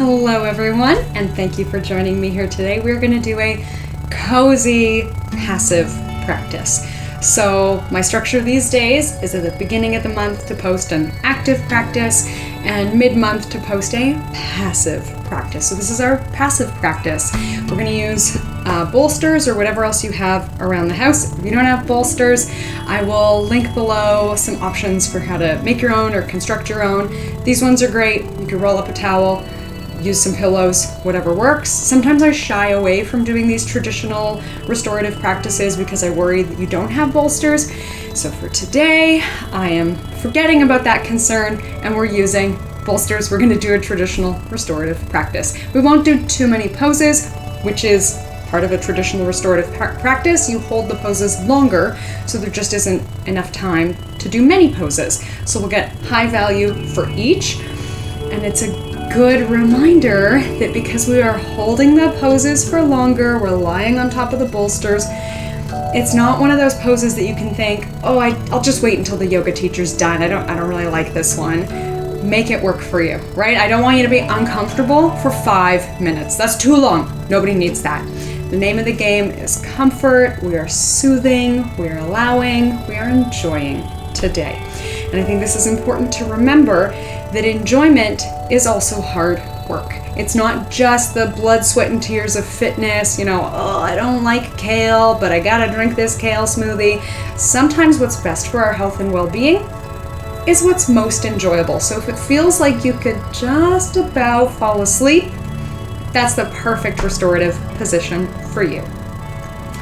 Hello everyone, and thank you for joining me here today. We're going to do a cozy passive practice. So my structure these days is at the beginning of the month to post an active practice and mid-month to post a passive practice. So this is our passive practice. We're going to use bolsters or whatever else you have around the house. If you don't have bolsters, I will link below some options for how to make your own or construct your own. These ones are great. You can roll up a towel, use some pillows, whatever works. Sometimes I shy away from doing these traditional restorative practices because I worry that you don't have bolsters. So for today, I am forgetting about that concern and we're using bolsters. We're going to do a traditional restorative practice. We won't do too many poses, which is part of a traditional restorative practice. You hold the poses longer, so there just isn't enough time to do many poses. So we'll get high value for each, and it's a good reminder that because we are holding the poses for longer, we're lying on top of the bolsters, it's not one of those poses that you can think, oh, I'll just wait until the yoga teacher's done. I don't really like this one. Make it work for you, right? I don't want you to be uncomfortable for 5 minutes. That's too long. Nobody needs that. The name of the game is comfort. We are soothing, we are allowing, we are enjoying today. And I think this is important to remember that enjoyment is also hard work. It's not just the blood, sweat, and tears of fitness, oh, I don't like kale, but I gotta drink this kale smoothie. Sometimes what's best for our health and well-being is what's most enjoyable. So if it feels like you could just about fall asleep, that's the perfect restorative position for you.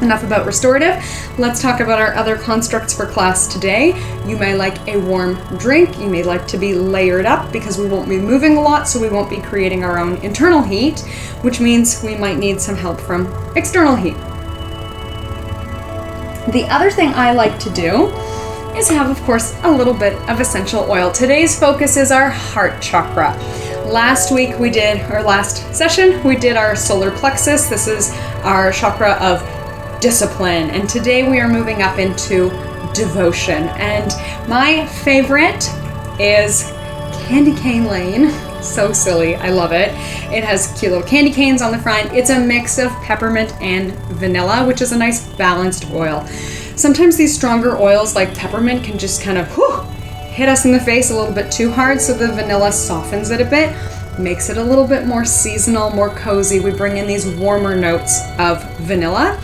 Enough about restorative. Let's talk about our other constructs for class today. You may like a warm drink. You may like to be layered up because we won't be moving a lot, so we won't be creating our own internal heat, which means we might need some help from external heat. The other thing I like to do is have, of course, a little bit of essential oil. Today's focus is our heart chakra. Last session, we did our solar plexus. This is our chakra of discipline. And today we are moving up into devotion. And my favorite is Candy Cane Lane. So silly, I love it. It has cute little candy canes on the front. It's a mix of peppermint and vanilla, which is a nice balanced oil. Sometimes these stronger oils like peppermint can just kind of hit us in the face a little bit too hard, so the vanilla softens it a bit, makes it a little bit more seasonal, more cozy. We bring in these warmer notes of vanilla.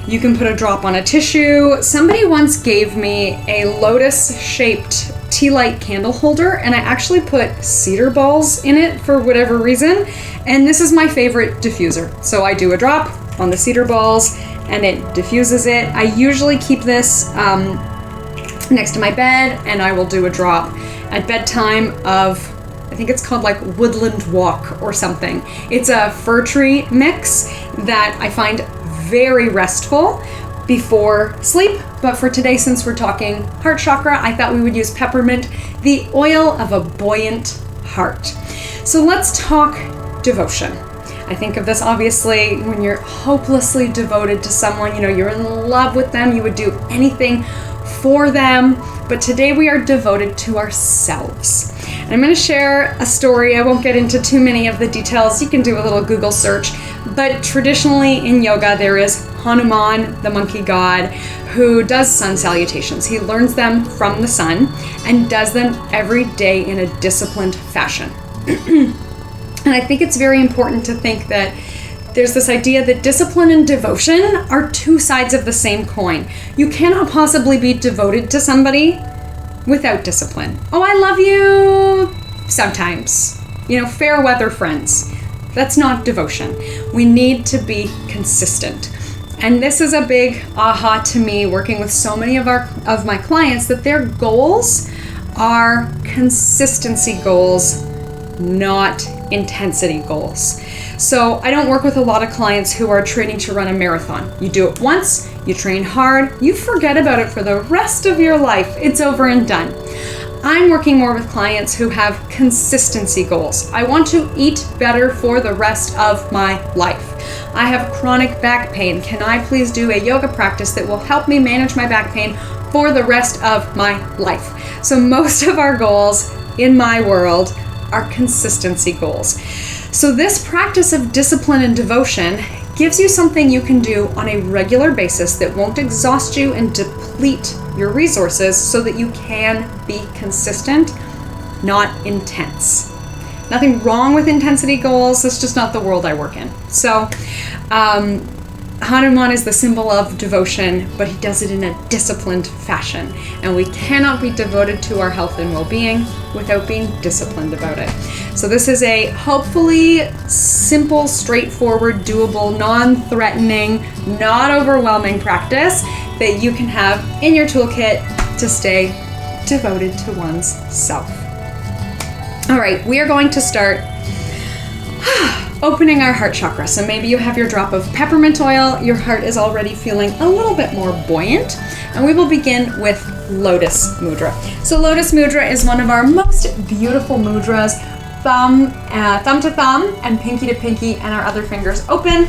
You can put a drop on a tissue. Somebody once gave me a lotus-shaped tea light candle holder, and I actually put cedar balls in it for whatever reason, and this is my favorite diffuser. So I do a drop on the cedar balls, and it diffuses it. I usually keep this next to my bed, and I will do a drop at bedtime of, I think it's called like Woodland Walk or something. It's a fir tree mix that I find very restful before sleep. But for today, since we're talking heart chakra, I thought we would use peppermint, the oil of a buoyant heart. So let's talk devotion. I think of this obviously when you're hopelessly devoted to someone, you're in love with them, you would do anything for them. But today we are devoted to ourselves. And I'm going to share a story. I won't get into too many of the details. You can do a little Google search. But traditionally in yoga, there is Hanuman, the monkey god, who does sun salutations. He learns them from the sun and does them every day in a disciplined fashion. And I think it's very important to think that there's this idea that discipline and devotion are two sides of the same coin. You cannot possibly be devoted to somebody without discipline. Oh, I love you sometimes. Fair weather friends. That's not devotion. We need to be consistent. And this is a big aha to me working with so many of my clients, that their goals are consistency goals, not intensity goals. So I don't work with a lot of clients who are training to run a marathon. You do it once, you train hard, you forget about it for the rest of your life. It's over and done. I'm working more with clients who have consistency goals. I want to eat better for the rest of my life. I have chronic back pain. Can I please do a yoga practice that will help me manage my back pain for the rest of my life? So most of our goals in my world are consistency goals. So this practice of discipline and devotion gives you something you can do on a regular basis that won't exhaust you and deplete your resources so that you can be consistent, not intense. Nothing wrong with intensity goals, it's just not the world I work in. So Hanuman is the symbol of devotion, but he does it in a disciplined fashion. And we cannot be devoted to our health and well-being without being disciplined about it. So this is a hopefully simple, straightforward, doable, non-threatening, not overwhelming practice that you can have in your toolkit to stay devoted to one's self. All right, we are going to start opening our heart chakra. So maybe you have your drop of peppermint oil, your heart is already feeling a little bit more buoyant, and we will begin with Lotus Mudra. So Lotus Mudra is one of our most beautiful mudras, thumb to thumb and pinky to pinky, and our other fingers open.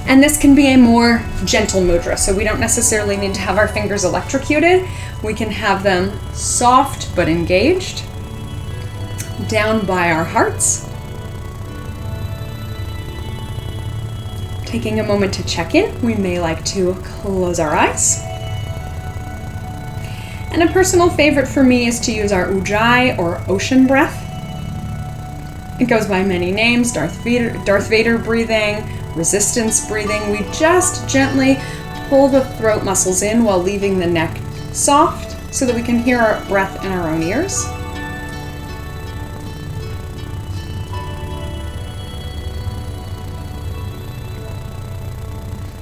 And this can be a more gentle mudra, so we don't necessarily need to have our fingers electrocuted. We can have them soft but engaged down by our hearts. Taking a moment to check in, we may like to close our eyes. And a personal favorite for me is to use our Ujjayi or ocean breath. It goes by many names: Darth Vader breathing, resistance breathing. We just gently pull the throat muscles in while leaving the neck soft so that we can hear our breath in our own ears.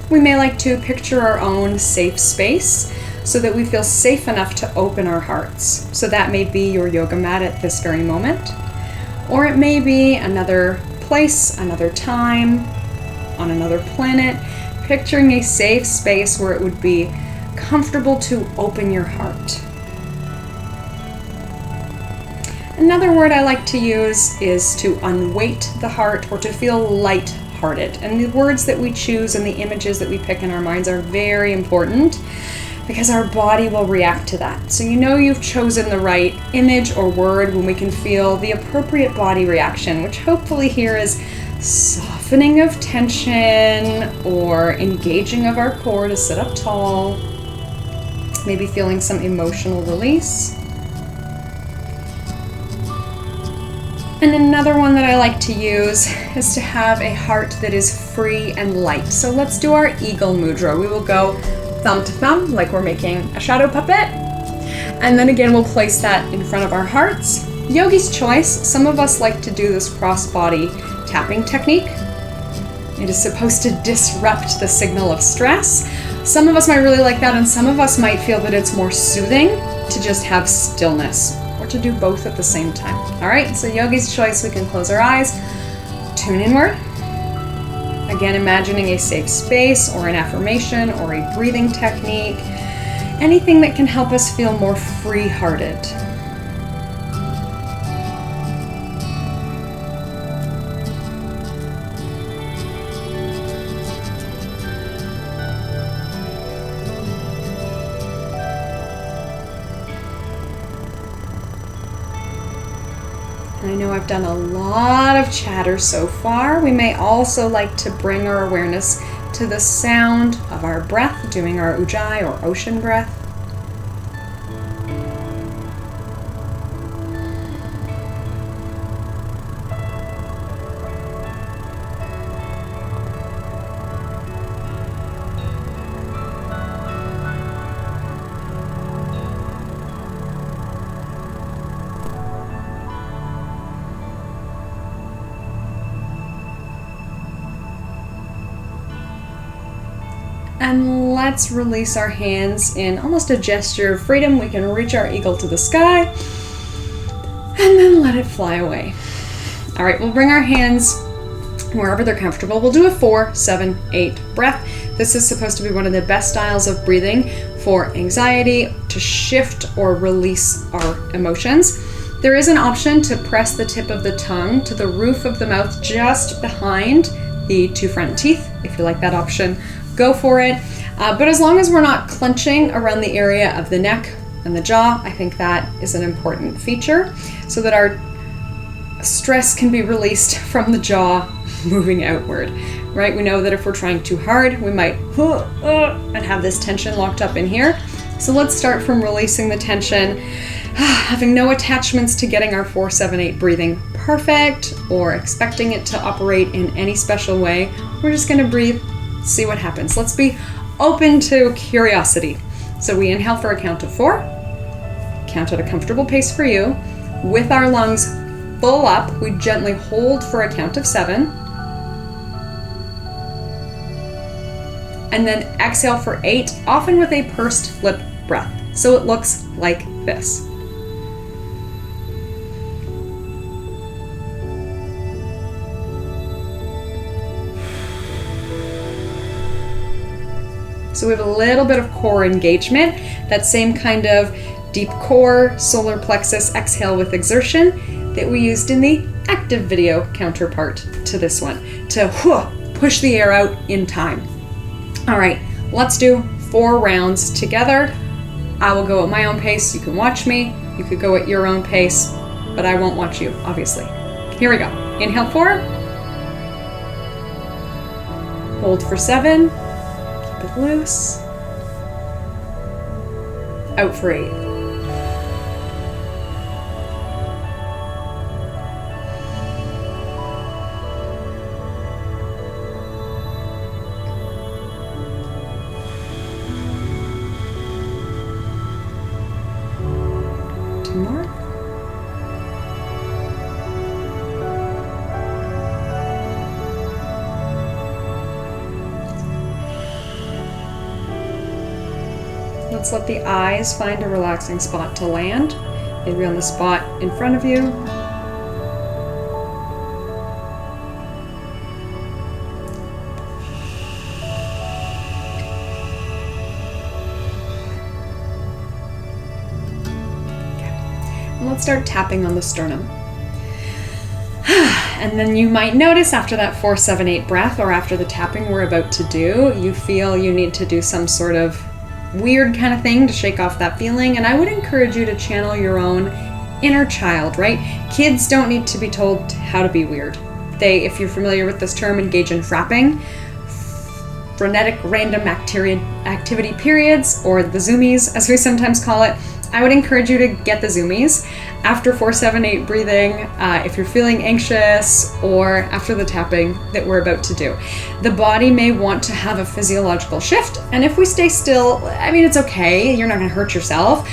We may like to picture our own safe space so that we feel safe enough to open our hearts. So that may be your yoga mat at this very moment, or it may be another place, another time, on another planet, picturing a safe space where it would be comfortable to open your heart. Another word I like to use is to unweight the heart, or to feel light-hearted. And the words that we choose and the images that we pick in our minds are very important because our body will react to that. So you know you've chosen the right image or word when we can feel the appropriate body reaction, which hopefully here is softening of tension or engaging of our core to sit up tall, maybe feeling some emotional release. And another one that I like to use is to have a heart that is free and light. So let's do our eagle mudra. We will go thumb to thumb like we're making a shadow puppet. And then again, we'll place that in front of our hearts. Yogi's choice. Some of us like to do this cross-body tapping technique. It is supposed to disrupt the signal of stress. Some of us might really like that, and some of us might feel that it's more soothing to just have stillness, or to do both at the same time. All right, so yogi's choice, we can close our eyes, tune inward. Again, imagining a safe space or an affirmation or a breathing technique, anything that can help us feel more free-hearted. I know I've done a lot of chatter so far. We may also like to bring our awareness to the sound of our breath, doing our Ujjayi or ocean breath. And let's release our hands in almost a gesture of freedom. We can reach our eagle to the sky and then let it fly away. All right, we'll bring our hands wherever they're comfortable. We'll do a 4, 7, 8 breath. This is supposed to be one of the best styles of breathing for anxiety, to shift or release our emotions. There is an option to press the tip of the tongue to the roof of the mouth just behind the 2 front teeth. If you like that option, go for it. But as long as we're not clenching around the area of the neck and the jaw, I think that is an important feature, so that our Stress can be released from the jaw, moving outward, right? We know that if we're trying too hard, we might and have this tension locked up in here. So let's start from releasing the tension, having no attachments to getting our 4-7-8 breathing perfect or expecting it to operate in any special way. We're just going to breathe, see what happens. Let's be open to curiosity. So we inhale for a count of 4, count at a comfortable pace for you. With our lungs full up, we gently hold for a count of 7. And then exhale for 8, often with a pursed lip breath. So it looks like this. So we have a little bit of core engagement, that same kind of deep core, solar plexus exhale with exertion that we used in the active video counterpart to this one, to push the air out in time. All right, let's do 4 rounds together. I will go at my own pace. You can watch me. You could go at your own pace, but I won't watch you, obviously. Here we go. Inhale 4. Hold for 7. Keep it loose. Out for 8. More. Let's let the eyes find a relaxing spot to land, maybe on the spot in front of you. Let's start tapping on the sternum. And then you might notice after that 4-7-8 breath, or after the tapping we're about to do, you feel you need to do some sort of weird kind of thing to shake off that feeling. And I would encourage you to channel your own inner child, right? Kids don't need to be told how to be weird. They, if you're familiar with this term, engage in frapping, frenetic random activity periods, or the zoomies as we sometimes call it. I would encourage you to get the zoomies after 4-7-8 breathing, if you're feeling anxious, or after the tapping that we're about to do. The body may want to have a physiological shift, and if we stay still, I mean, it's okay, you're not gonna hurt yourself,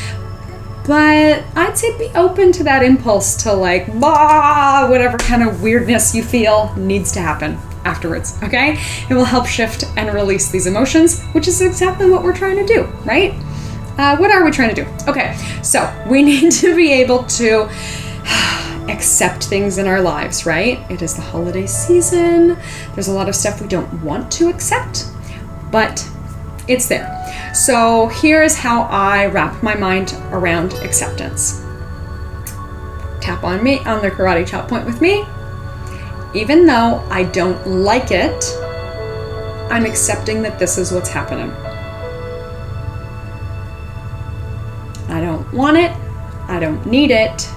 but I'd say be open to that impulse to like, whatever kind of weirdness you feel needs to happen afterwards, okay? It will help shift and release these emotions, which is exactly what we're trying to do, right? What are we trying to do? Okay, so we need to be able to accept things in our lives, right? It is the holiday season. There's a lot of stuff we don't want to accept, but it's there. So here's how I wrap my mind around acceptance. Tap on me, on the karate chop point with me. Even though I don't like it, I'm accepting that this is what's happening. I don't want it, I don't need it,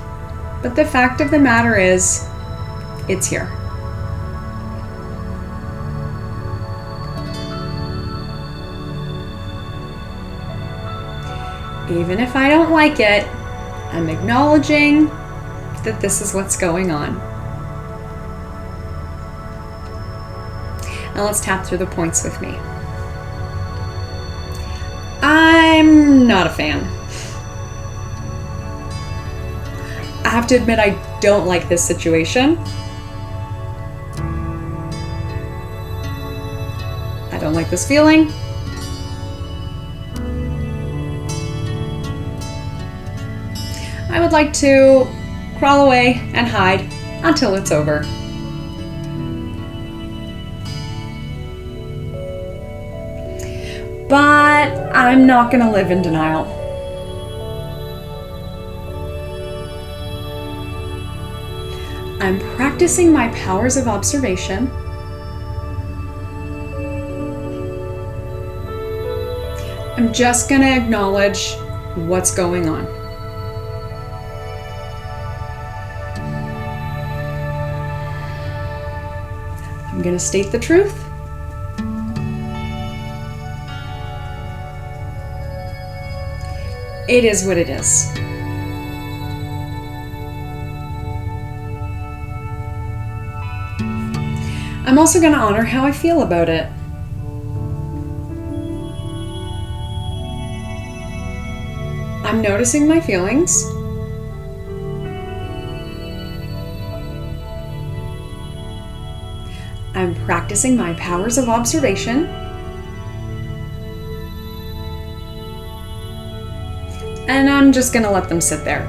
but the fact of the matter is, it's here. Even if I don't like it, I'm acknowledging that this is what's going on. Now let's tap through the points with me. I'm not a fan. I have to admit, I don't like this situation. I don't like this feeling. I would like to crawl away and hide until it's over. But I'm not going to live in denial. I'm practicing my powers of observation. I'm just going to acknowledge what's going on. I'm going to state the truth. It is what it is. I'm also going to honor how I feel about it. I'm noticing my feelings. I'm practicing my powers of observation. And I'm just going to let them sit there.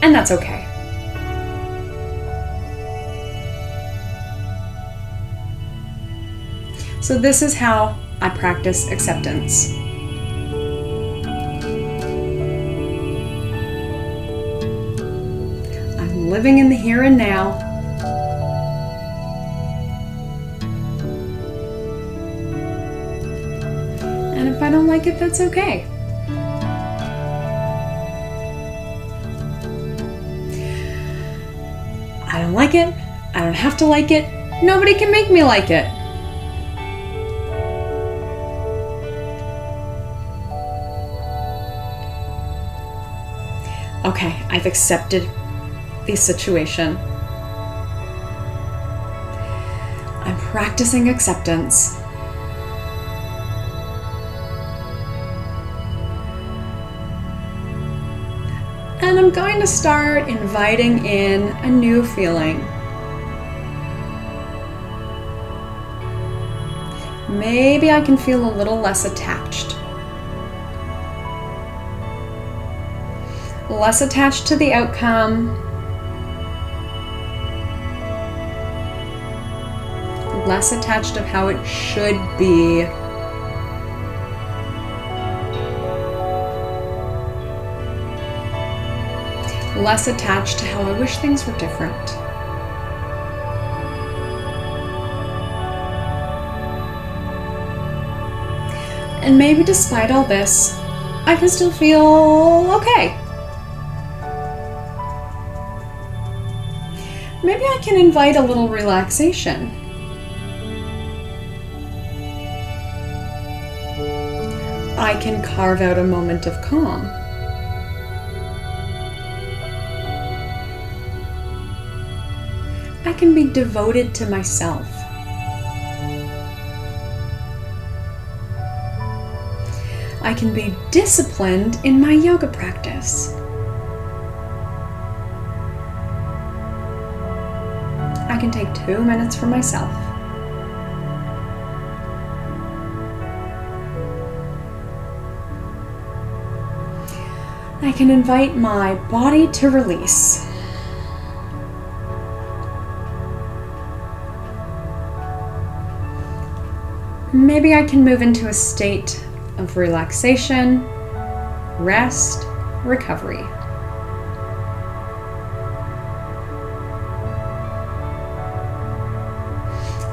And that's okay. So this is how I practice acceptance. I'm living in the here and now. And if I don't like it, that's okay. I don't like it. I don't have to like it. Nobody can make me like it. Okay, I've accepted the situation. I'm practicing acceptance. And I'm going to start inviting in a new feeling. Maybe I can feel a little less attached. Less attached to the outcome. Less attached of how it should be. Less attached to how I wish things were different. And maybe despite all this, I can still feel okay. Maybe I can invite a little relaxation. I can carve out a moment of calm. I can be devoted to myself. I can be disciplined in my yoga practice. I can take 2 minutes for myself. I can invite my body to release. Maybe I can move into a state of relaxation, rest, recovery.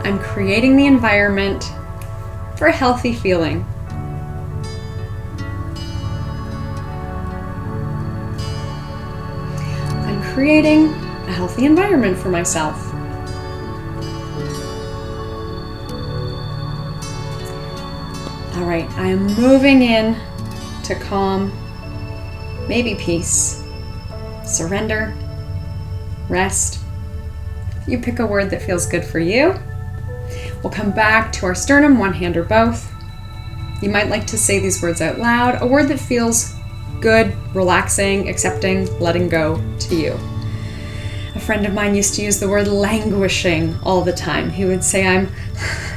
I'm creating the environment for a healthy feeling. I'm creating a healthy environment for myself. All right, I am moving in to calm, maybe peace, surrender, rest. You pick a word that feels good for you. We'll come back to our sternum, one hand or both. You might like to say these words out loud, a word that feels good, relaxing, accepting, letting go to you. A friend of mine used to use the word languishing all the time. He would say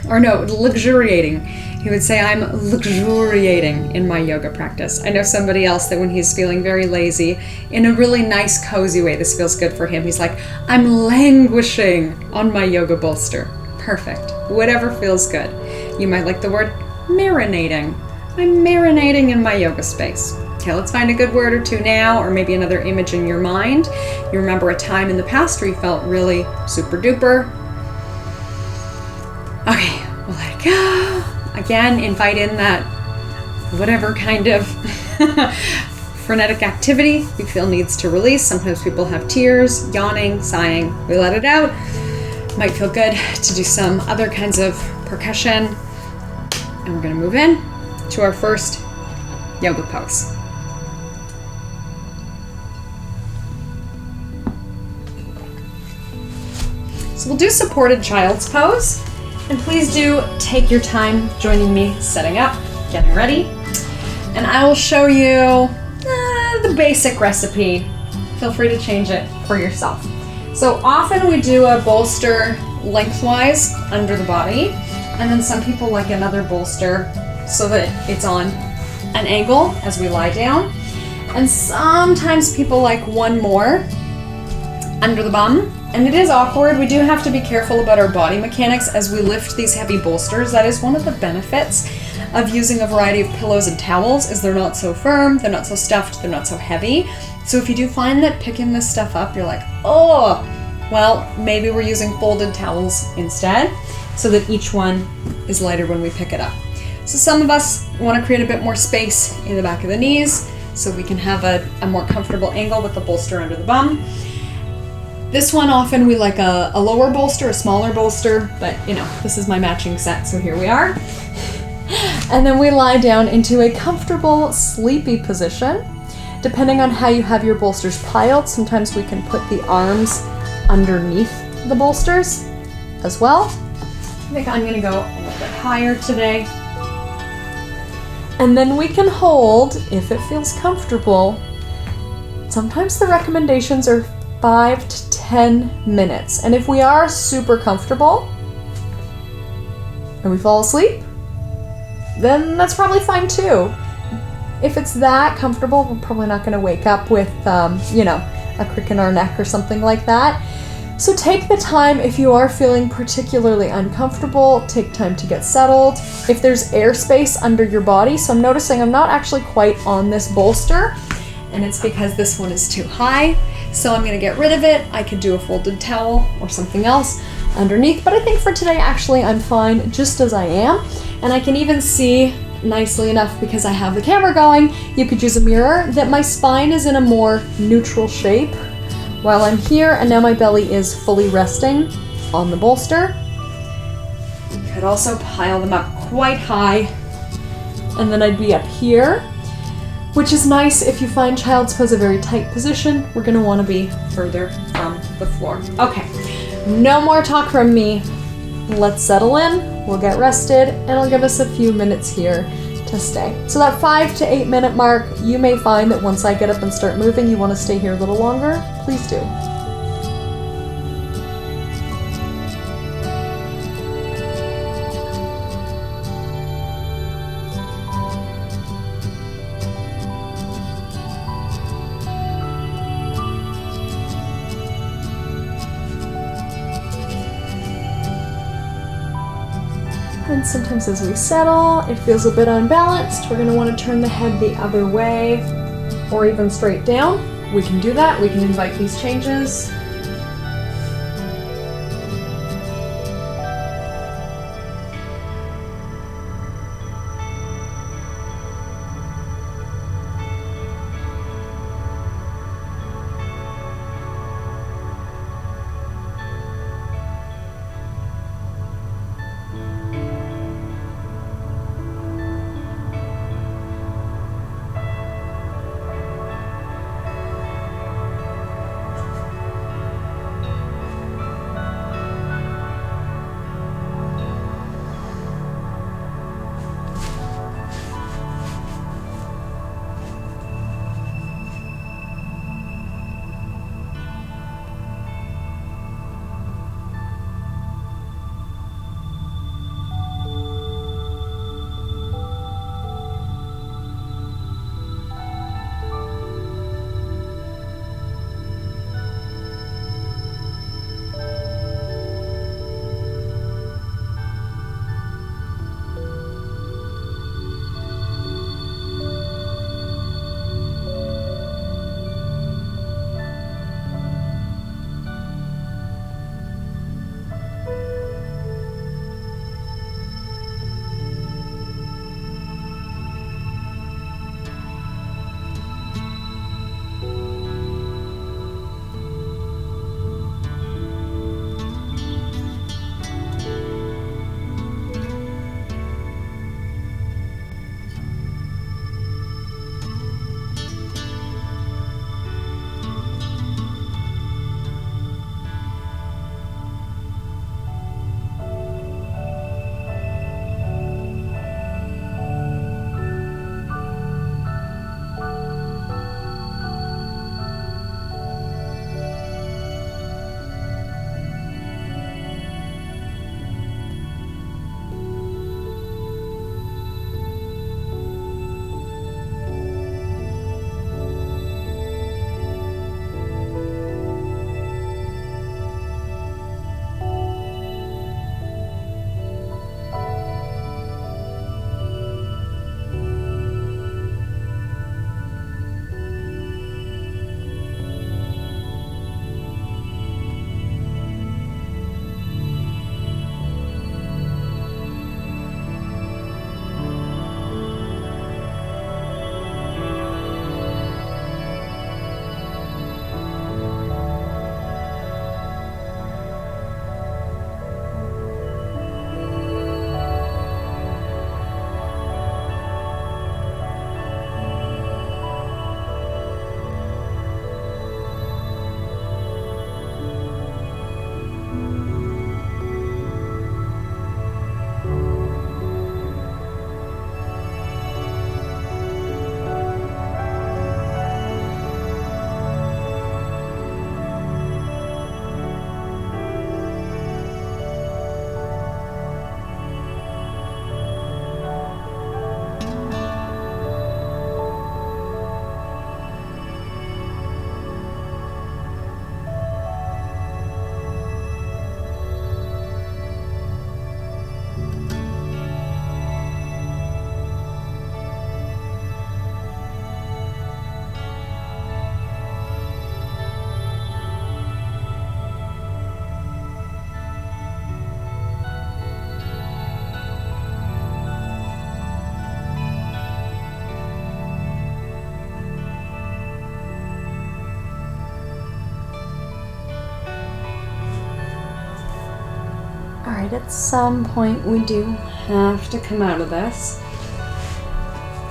luxuriating. He would say, I'm luxuriating in my yoga practice. I know somebody else that when he's feeling very lazy, in a really nice, cozy way, this feels good for him. He's like, I'm languishing on my yoga bolster. Perfect. Whatever feels good. You might like the word marinating. I'm marinating in my yoga space. Okay, let's find a good word or two now, or maybe another image in your mind. You remember a time in the past where you felt really super duper. Okay, we'll let it go. Again, invite in that whatever kind of frenetic activity we feel needs to release. Sometimes people have tears, yawning, sighing. We let it out. Might feel good to do some other kinds of percussion. And we're going to move in to our first yoga pose. So we'll do supported child's pose. And please do take your time joining me setting up, getting ready. And I will show you the basic recipe. Feel free to change it for yourself. So often we do a bolster lengthwise under the body, and then some people like another bolster so that it's on an angle as we lie down. And sometimes people like one more under the bum. And it is awkward. We do have to be careful about our body mechanics as we lift these heavy bolsters. That is one of the benefits of using a variety of pillows and towels, is they're not so firm, they're not so stuffed, they're not so heavy. So if you do find that picking this stuff up, you're like, oh, well, maybe we're using folded towels instead so that each one is lighter when we pick it up. So some of us want to create a bit more space in the back of the knees so we can have a more comfortable angle with the bolster under the bum. This one, often we like a lower bolster, a smaller bolster, but you know, this is my matching set, so here we are. And then we lie down into a comfortable, sleepy position. Depending on how you have your bolsters piled, sometimes we can put the arms underneath the bolsters as well. I think I'm gonna go a little bit higher today. And then we can hold, if it feels comfortable. Sometimes the recommendations are 5 to 10 minutes. And if we are super comfortable and we fall asleep, then that's probably fine too. If it's that comfortable, we're probably not going to wake up with, a crick in our neck or something like that. So take the time if you are feeling particularly uncomfortable, take time to get settled. If there's airspace under your body, so I'm noticing I'm not actually quite on this bolster, and it's because this one is too high. So I'm going to get rid of it. I could do a folded towel or something else underneath, but I think for today, actually, I'm fine just as I am. And I can even see nicely enough, because I have the camera going, you could use a mirror, that my spine is in a more neutral shape while I'm here, and now my belly is fully resting on the bolster. You could also pile them up quite high, and then I'd be up here, which is nice if you find child's pose a very tight position. We're going to want to be further from the floor. Okay, no more talk from me. Let's settle in, we'll get rested, and it'll give us a few minutes here to stay. So that 5 to 8 minute mark, you may find that once I get up and start moving, you want to stay here a little longer. Please do. And sometimes as we settle, it feels a bit unbalanced. We're going to want to turn the head the other way or even straight down. We can do that. We can invite these changes. right, at some point we do have to come out of this.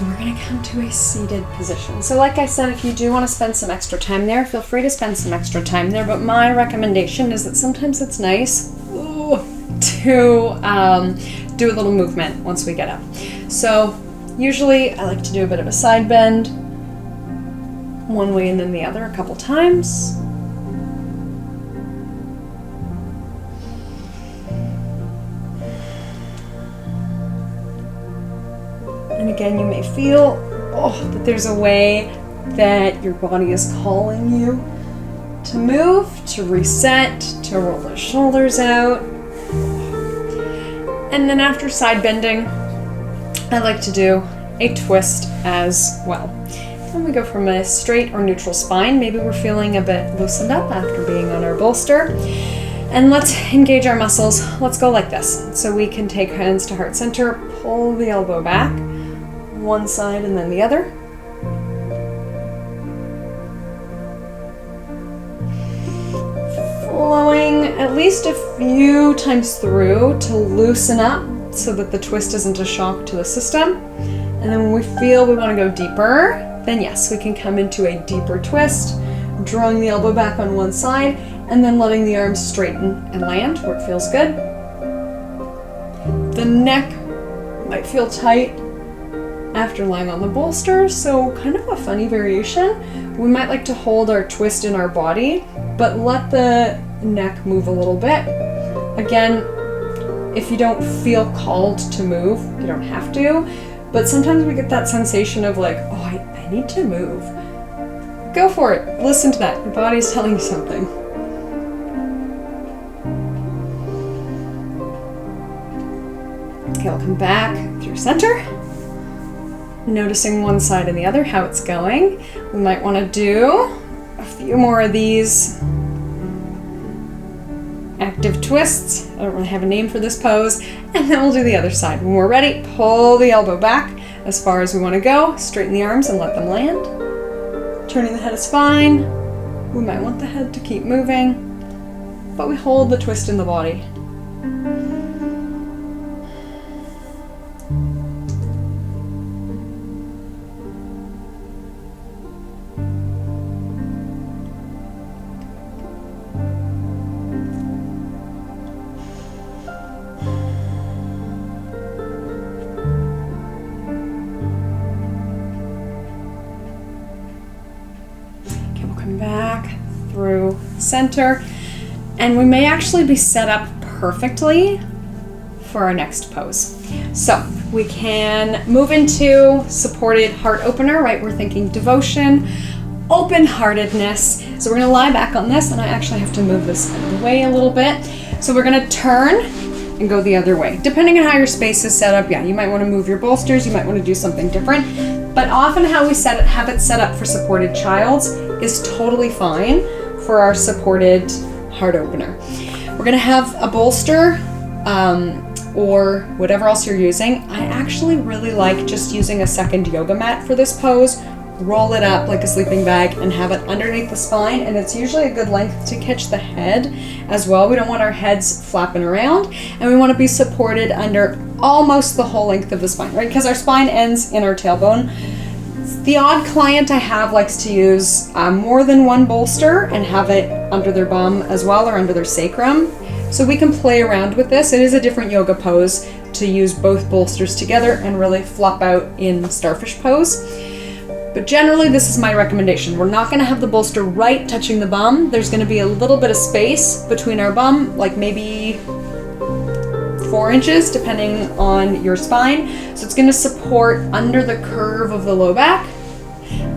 We're gonna come to a seated position. So like I said, if you do want to spend some extra time there, feel free to spend some extra time there, but my recommendation is that sometimes it's nice to do a little movement once we get up. So usually I like to do a bit of a side bend, one way and then the other a couple times. And again, you may feel that there's a way that your body is calling you to move, to reset, to roll the shoulders out. And then after side bending, I like to do a twist as well. Then we go from a straight or neutral spine. Maybe we're feeling a bit loosened up after being on our bolster. And let's engage our muscles. Let's go like this. So we can take hands to heart center, pull the elbow back, one side and then the other. Flowing at least a few times through to loosen up so that the twist isn't a shock to the system. And then when we feel we want to go deeper, then yes, we can come into a deeper twist, drawing the elbow back on one side and then letting the arms straighten and land where it feels good. The neck might feel tight after lying on the bolster, so kind of a funny variation. We might like to hold our twist in our body, but let the neck move a little bit. Again, if you don't feel called to move, you don't have to, but sometimes we get that sensation of like, oh, I need to move. Go for it. Listen to that. Your body's telling you something. Okay, we'll come back through center. Noticing one side and the other, how it's going. We might want to do a few more of these active twists. I don't really have a name for this pose. And then we'll do the other side. When we're ready, pull the elbow back as far as we want to go. Straighten the arms and let them land. Turning the head is fine. We might want the head to keep moving, but we hold the twist in the body. Back through center, and we may actually be set up perfectly for our next pose. So we can move into supported heart opener, right? We're thinking devotion, open-heartedness. So we're going to lie back on this, and I actually have to move this out of the way a little bit. So we're going to turn and go the other way. Depending on how your space is set up, yeah, you might want to move your bolsters, you might want to do something different. But often how we have it set up for supported childs is totally fine for our supported heart opener. We're gonna have a bolster or whatever else you're using. I actually really like just using a second yoga mat for this pose. Roll it up like a sleeping bag and have it underneath the spine, and it's usually a good length to catch the head as well. We don't want our heads flapping around, and we want to be supported under almost the whole length of the spine, right? Because our spine ends in our tailbone. The odd client I have likes to use more than one bolster and have it under their bum as well, or under their sacrum. So we can play around with this. It is a different yoga pose to use both bolsters together and really flop out in starfish pose. But generally, this is my recommendation. We're not gonna have the bolster right touching the bum. There's gonna be a little bit of space between our bum, like maybe 4 inches, depending on your spine. So it's gonna support under the curve of the low back,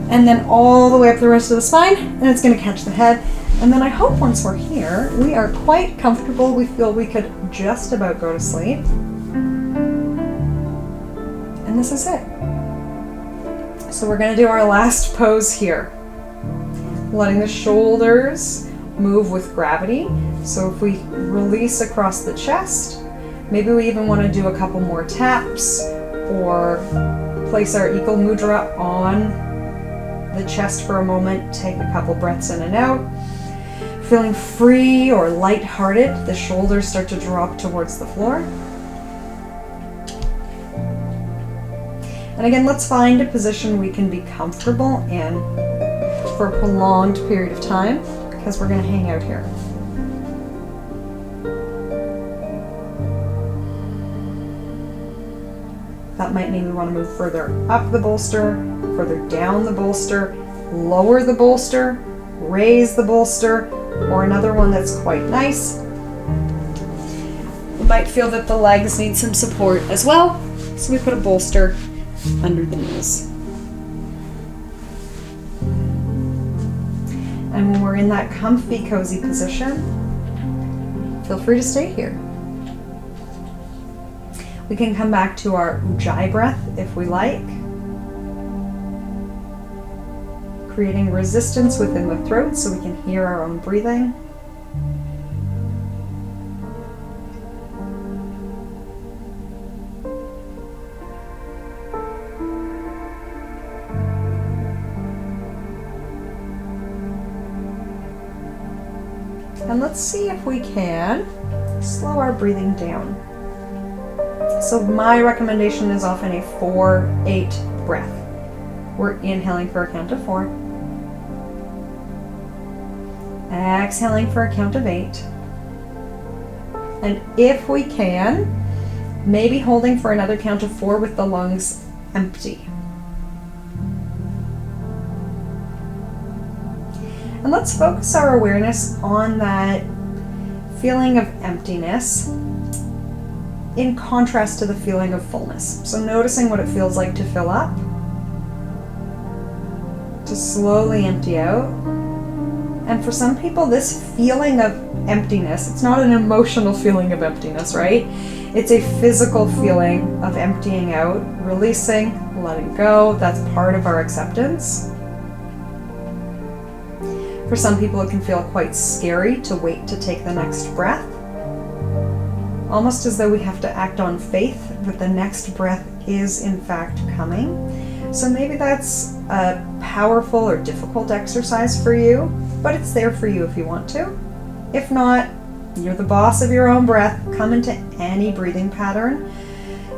and then all the way up the rest of the spine, and it's gonna catch the head. And then I hope once we're here, we are quite comfortable. We feel we could just about go to sleep. And this is it. So we're gonna do our last pose here. Letting the shoulders move with gravity. So if we release across the chest, maybe we even want to do a couple more taps or place our Eagle Mudra on the chest for a moment, take a couple breaths in and out. Feeling free or lighthearted, the shoulders start to drop towards the floor. And again, let's find a position we can be comfortable in for a prolonged period of time, because we're going to hang out here. That might mean we want to move further up the bolster, further down the bolster, lower the bolster, raise the bolster, or another one that's quite nice. We might feel that the legs need some support as well, so we put a bolster under the knees. And when we're in that comfy, cozy position, feel free to stay here. We can come back to our Ujjayi breath if we like, creating resistance within the throat so we can hear our own breathing. And let's see if we can slow our breathing down. So my recommendation is often a 4-8 breath. We're inhaling for a count of 4. Exhaling for a count of 8. And if we can, maybe holding for another count of 4 with the lungs empty. And let's focus our awareness on that feeling of emptiness in contrast to the feeling of fullness. So noticing what it feels like to fill up, to slowly empty out. And for some people, this feeling of emptiness, it's not an emotional feeling of emptiness, right? It's a physical feeling of emptying out, releasing, letting go. That's part of our acceptance. For some people, it can feel quite scary to wait to take the next breath, almost as though we have to act on faith that the next breath is in fact coming. So maybe that's a powerful or difficult exercise for you, but it's there for you if you want to. If not, you're the boss of your own breath. Come into any breathing pattern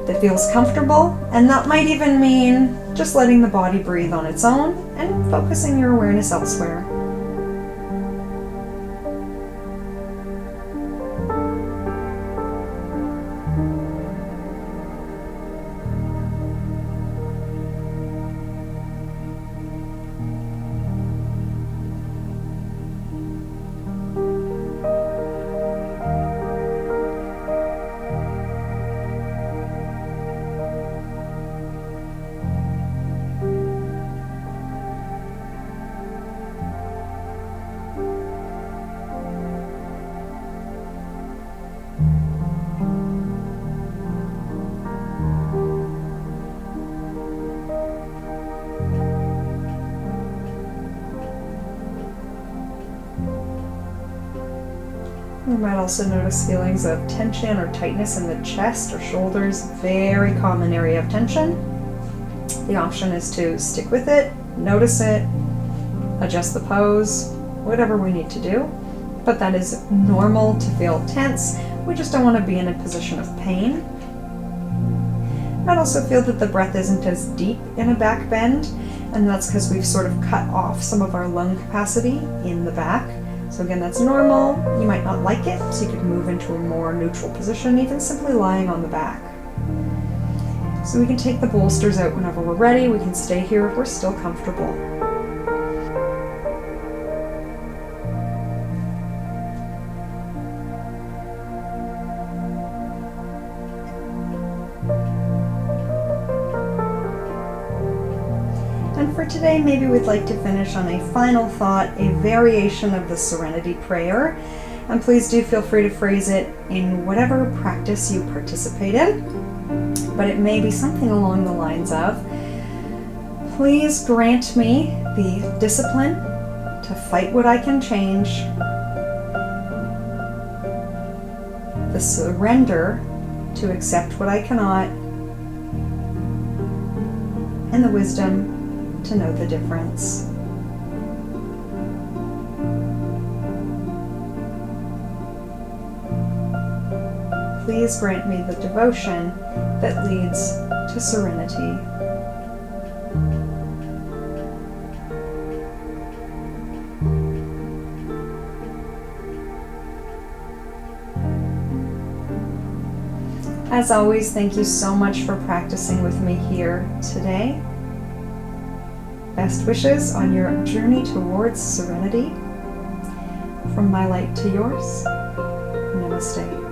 that feels comfortable, and that might even mean just letting the body breathe on its own and focusing your awareness elsewhere. You might also notice feelings of tension or tightness in the chest or shoulders, very common area of tension. The option is to stick with it, notice it, adjust the pose, whatever we need to do. But that is normal to feel tense. We just don't want to be in a position of pain. You might also feel that the breath isn't as deep in a back bend, and that's because we've sort of cut off some of our lung capacity in the back. So again, that's normal. You might not like it, so you could move into a more neutral position, even simply lying on the back. So we can take the bolsters out whenever we're ready. We can stay here if we're still comfortable. For today, maybe we'd like to finish on a final thought, a variation of the Serenity Prayer. And please do feel free to phrase it in whatever practice you participate in. But it may be something along the lines of, please grant me the discipline to fight what I can change, the surrender to accept what I cannot, and the wisdom to know the difference. please grant me the devotion that leads to serenity. As always, thank you so much for practicing with me here today. Best wishes on your journey towards serenity. From my light to yours, namaste.